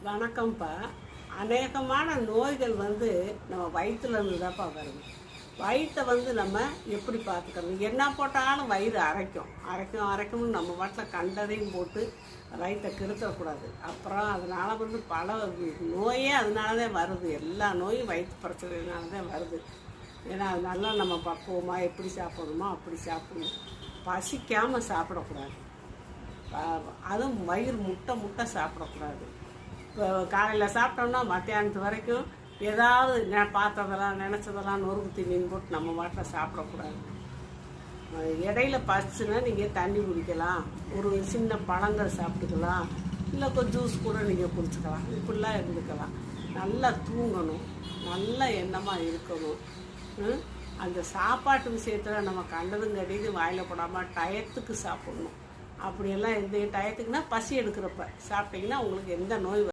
வணக்கம்ப்பா. அநேகமான நோய்கள் நம்ம வயிற்றுல இருந்து தான்ப்பா வருது. வயிற்றை நம்ம எப்படி பார்த்துக்கணும்? என்ன போட்டாலும் வயிறு அரைக்கும்னு நம்ம பாட்டில் கண்டதையும் போட்டு வயிற்றை கெடுத்துடக்கூடாது. அப்புறம் அதனால் பல நோயே அதனால தான் வருது. எல்லா நோயும் வயிற்று பிரச்சனைனால தான் வருது. ஏன்னா அதனால நம்ம பக்குவமாக எப்படி சாப்பிடணுமோ அப்படி சாப்பிடணும். பசிக்காமல் சாப்பிடக்கூடாது. அதுவும் வயிறு முட்டை சாப்பிடக்கூடாது. இப்போ காலையில் சாப்பிட்டோம்னா மத்தியானத்து வரைக்கும் ஏதாவது பார்த்ததெல்லாம் நினச்சதெல்லாம் நொறுக்கு தீனின்னு போட்டு நம்ம வாட்டில் சாப்பிடக்கூடாது. இடையில பசிச்சுன்னா நீங்கள் தண்ணி குடிக்கலாம், ஒரு சின்ன பழங்கள் சாப்பிட்டுக்கலாம், இல்லை கொஞ்சம் ஜூஸ் கூட நீங்கள் குடிச்சுக்கலாம். இப்படிலாம் இருந்துக்கலாம். நல்லா தூங்கணும், நல்ல எண்ணமாக இருக்கணும். அந்த சாப்பாட்டு விஷயத்தில் நம்ம கண்டதும் கட்டிது வாயில் போடாமல் டயத்துக்கு சாப்பிடணும். அப்படியெல்லாம் எந்த டயத்துக்குன்னா பசி எடுக்கிறப்ப சாப்பிட்டிங்கன்னா உங்களுக்கு எந்த நோய்